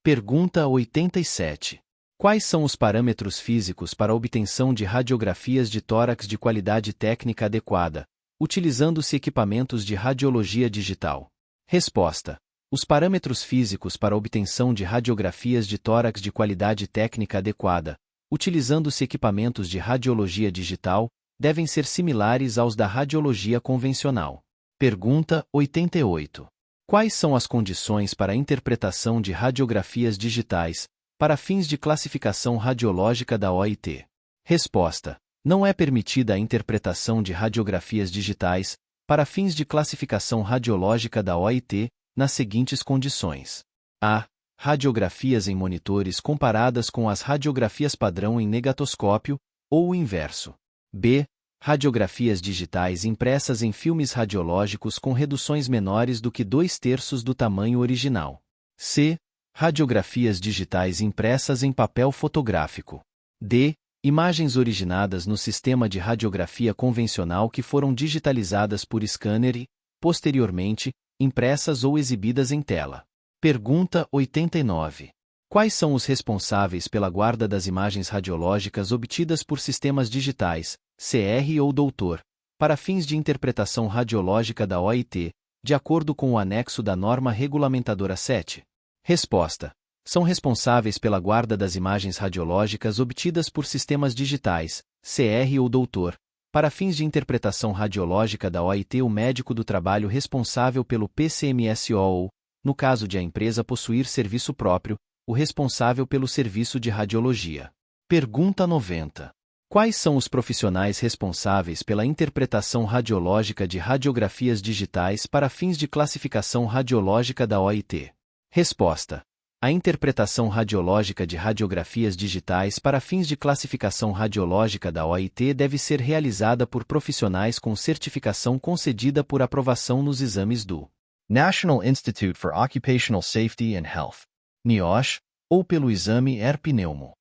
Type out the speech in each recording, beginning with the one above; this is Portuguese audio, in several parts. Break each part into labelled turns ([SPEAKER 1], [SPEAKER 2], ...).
[SPEAKER 1] Pergunta 87. Quais são os parâmetros físicos para a obtenção de radiografias de tórax de qualidade técnica adequada, utilizando-se equipamentos de radiologia digital? Resposta. Os parâmetros físicos para a obtenção de radiografias de tórax de qualidade técnica adequada, utilizando-se equipamentos de radiologia digital, devem ser similares aos da radiologia convencional. Pergunta 88. Quais são as condições para a interpretação de radiografias digitais, para fins de classificação radiológica da OIT? Resposta. Não é permitida a interpretação de radiografias digitais, para fins de classificação radiológica da OIT, nas seguintes condições. A. Radiografias em monitores comparadas com as radiografias padrão em negatoscópio, ou o inverso. B. Radiografias digitais impressas em filmes radiológicos com reduções menores do que 2/3 do tamanho original. C. Radiografias digitais impressas em papel fotográfico. D. Imagens originadas no sistema de radiografia convencional que foram digitalizadas por scanner e, posteriormente, impressas ou exibidas em tela. Pergunta 89. Quais são os responsáveis pela guarda das imagens radiológicas obtidas por sistemas digitais, CR ou Doutor, para fins de interpretação radiológica da OIT, de acordo com o anexo da norma regulamentadora 7? Resposta. São responsáveis pela guarda das imagens radiológicas obtidas por sistemas digitais, CR ou Doutor, para fins de interpretação radiológica da OIT o médico do trabalho responsável pelo PCMSO ou, no caso de a empresa possuir serviço próprio, o responsável pelo serviço de radiologia. Pergunta 90. Quais são os profissionais responsáveis pela interpretação radiológica de radiografias digitais para fins de classificação radiológica da OIT? Resposta. A interpretação radiológica de radiografias digitais para fins de classificação radiológica da OIT deve ser realizada por profissionais com certificação concedida por aprovação nos exames do National Institute for Occupational Safety and Health, NIOSH, ou pelo exame ER-Pneumo.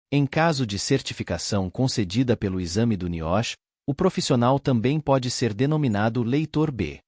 [SPEAKER 1] Em caso de certificação concedida pelo exame do NIOSH, o profissional também pode ser denominado leitor B.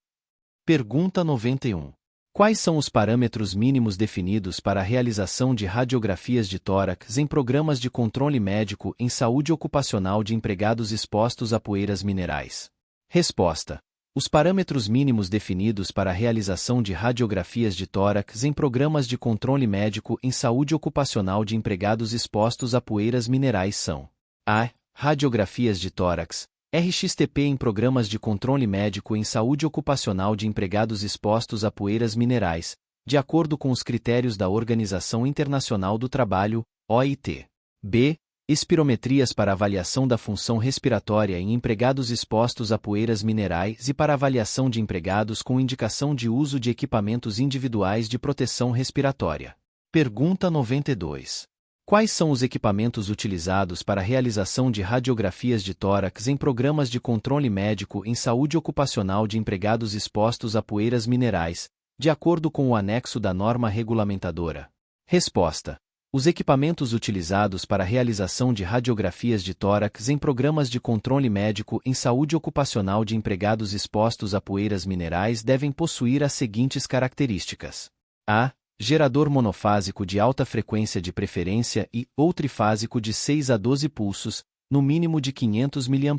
[SPEAKER 1] Pergunta 91. Quais são os parâmetros mínimos definidos para a realização de radiografias de tórax em programas de controle médico em saúde ocupacional de empregados expostos a poeiras minerais? Resposta. Os parâmetros mínimos definidos para a realização de radiografias de tórax em programas de controle médico em saúde ocupacional de empregados expostos a poeiras minerais são: a. Radiografias de tórax, RxTP em programas de controle médico em saúde ocupacional de empregados expostos a poeiras minerais, de acordo com os critérios da Organização Internacional do Trabalho, OIT. B. Espirometrias para avaliação da função respiratória em empregados expostos a poeiras minerais e para avaliação de empregados com indicação de uso de equipamentos individuais de proteção respiratória. Pergunta 92. Quais são os equipamentos utilizados para a realização de radiografias de tórax em programas de controle médico em saúde ocupacional de empregados expostos a poeiras minerais, de acordo com o anexo da norma regulamentadora? Resposta. Os equipamentos utilizados para a realização de radiografias de tórax em programas de controle médico em saúde ocupacional de empregados expostos a poeiras minerais devem possuir as seguintes características: a. Gerador monofásico de alta frequência de preferência e ou trifásico de 6 a 12 pulsos, no mínimo de 500 mA.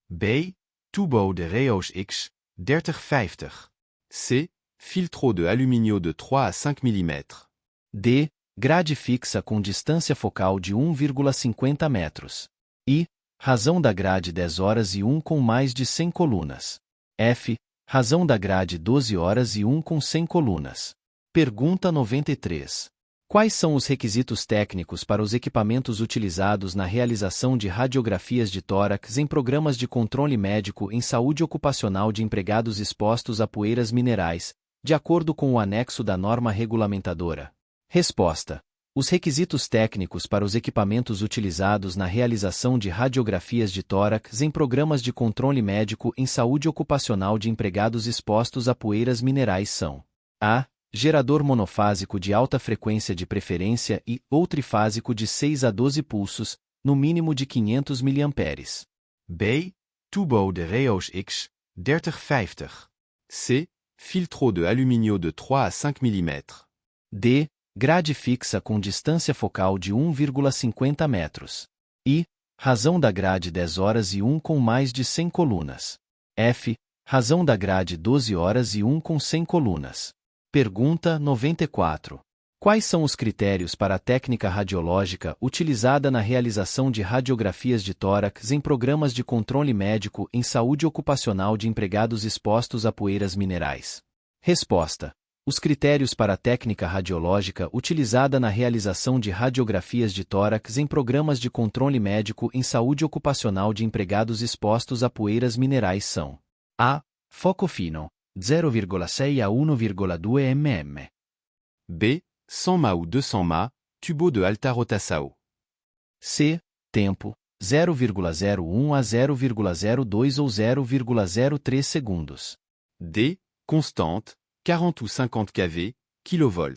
[SPEAKER 1] B. Tubo de Reos X 3050. C. Filtro de alumínio de 3 a 5 mm. D. Grade fixa com distância focal de 1,50 metros. I. Razão da grade 10 horas e 1 com mais de 100 colunas. F. Razão da grade 12 horas e 1 com 100 colunas. Pergunta 93. Quais são os requisitos técnicos para os equipamentos utilizados na realização de radiografias de tórax em programas de controle médico em saúde ocupacional de empregados expostos a poeiras minerais, de acordo com o anexo da norma regulamentadora? Resposta. Os requisitos técnicos para os equipamentos utilizados na realização de radiografias de tórax em programas de controle médico em saúde ocupacional de empregados expostos a poeiras minerais são: a. Gerador monofásico de alta frequência de preferência e ou trifásico de 6 a 12 pulsos, no mínimo de 500 mA. B. Tubo de Reos X 3050. C. Filtro de alumínio de 3 a 5 mm. D. grade fixa com distância focal de 1,50 metros. I. Razão da grade 10 horas e 1 com mais de 100 colunas. F. Razão da grade 12 horas e 1 com 100 colunas. Pergunta 94. Quais são os critérios para a técnica radiológica utilizada na realização de radiografias de tórax em programas de controle médico em saúde ocupacional de empregados expostos a poeiras minerais? Resposta. Os critérios para a técnica radiológica utilizada na realização de radiografias de tórax em programas de controle médico em saúde ocupacional de empregados expostos a poeiras minerais são: A. Foco fino, 0,6 a 1,2 mm.
[SPEAKER 2] B. 100 mA ou 200 mA, tubo de alta rotação.
[SPEAKER 1] C. Tempo, 0,01 a 0,02 ou 0,03 segundos.
[SPEAKER 2] D. Constante, 40 ou 50 kV, kV.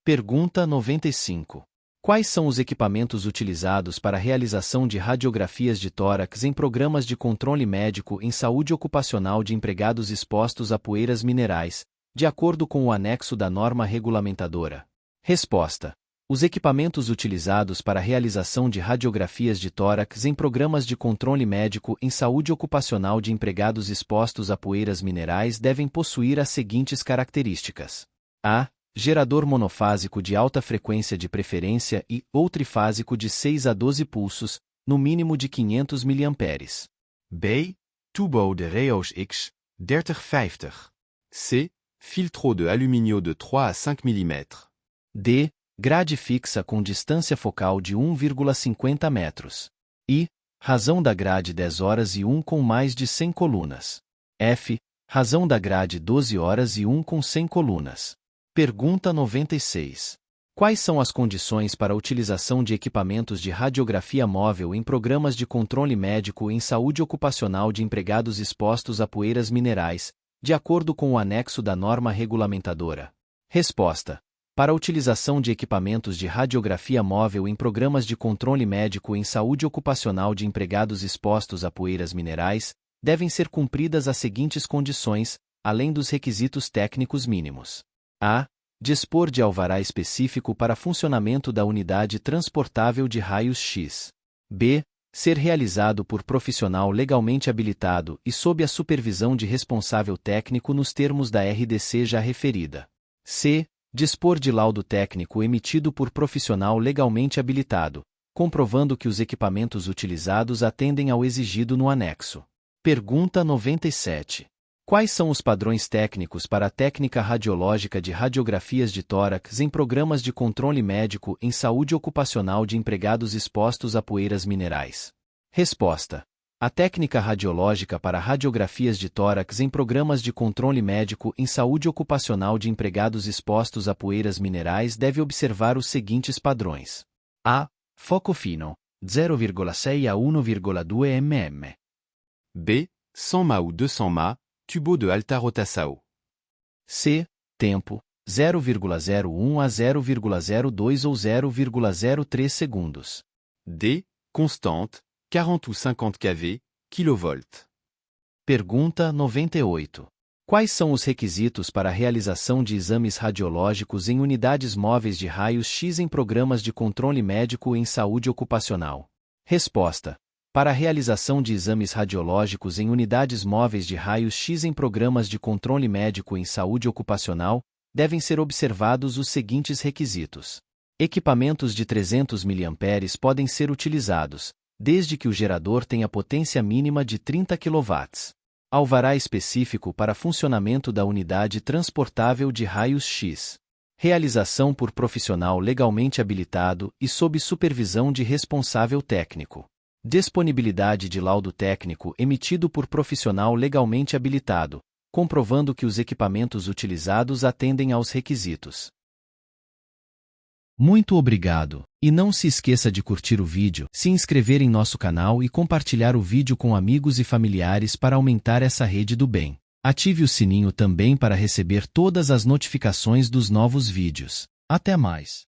[SPEAKER 1] Pergunta 95. Quais são os equipamentos utilizados para a realização de radiografias de tórax em programas de controle médico em saúde ocupacional de empregados expostos a poeiras minerais, de acordo com o anexo da norma regulamentadora? Resposta. Os equipamentos utilizados para a realização de radiografias de tórax em programas de controle médico em saúde ocupacional de empregados expostos a poeiras minerais devem possuir as seguintes características: A. Gerador monofásico de alta frequência de preferência ou trifásico de 6 a 12 pulsos, no mínimo de 500 mA.
[SPEAKER 2] B. Tubo de raios X, 30-50. C. Filtro de alumínio de 3 a 5 mm.
[SPEAKER 1] D. Grade fixa com distância focal de 1,50 metros. I. Razão da grade 10 horas e 1 com mais de 100 colunas. F. Razão da grade 12 horas e 1 com 100 colunas. Pergunta 96. Quais são as condições para a utilização de equipamentos de radiografia móvel em programas de controle médico em saúde ocupacional de empregados expostos a poeiras minerais, de acordo com o anexo da norma regulamentadora? Resposta. Para a utilização de equipamentos de radiografia móvel em programas de controle médico em saúde ocupacional de empregados expostos a poeiras minerais, devem ser cumpridas as seguintes condições, além dos requisitos técnicos mínimos. A. Dispor de alvará específico para funcionamento da unidade transportável de raios-x. B. Ser realizado por profissional legalmente habilitado e sob a supervisão de responsável técnico nos termos da RDC já referida. C. Dispor de laudo técnico emitido por profissional legalmente habilitado, comprovando que os equipamentos utilizados atendem ao exigido no anexo. Pergunta 97. Quais são os padrões técnicos para a técnica radiológica de radiografias de tórax em programas de controle médico em saúde ocupacional de empregados expostos a poeiras minerais? Resposta. A técnica radiológica para radiografias de tórax em programas de controle médico em saúde ocupacional de empregados expostos a poeiras minerais deve observar os seguintes padrões. A. Foco fino, 0,6 a 1,2 mm.
[SPEAKER 2] B. 100 mA ou 200 mA, tubo de alta rotação.
[SPEAKER 1] C. Tempo, 0,01 a 0,02 ou 0,03 segundos.
[SPEAKER 2] D. Constante, 40 ou 50 kV, kV.
[SPEAKER 1] Pergunta 98. Quais são os requisitos para a realização de exames radiológicos em unidades móveis de raios-x em programas de controle médico em saúde ocupacional? Resposta. Para a realização de exames radiológicos em unidades móveis de raios-x em programas de controle médico em saúde ocupacional, devem ser observados os seguintes requisitos. Equipamentos de 300 mA podem ser utilizados, desde que o gerador tenha potência mínima de 30 kW. Alvará específico para funcionamento da unidade transportável de raios-x. Realização por profissional legalmente habilitado e sob supervisão de responsável técnico. Disponibilidade de laudo técnico emitido por profissional legalmente habilitado, comprovando que os equipamentos utilizados atendem aos requisitos. Muito obrigado! E não se esqueça de curtir o vídeo, se inscrever em nosso canal e compartilhar o vídeo com amigos e familiares para aumentar essa rede do bem. Ative o sininho também para receber todas as notificações dos novos vídeos. Até mais!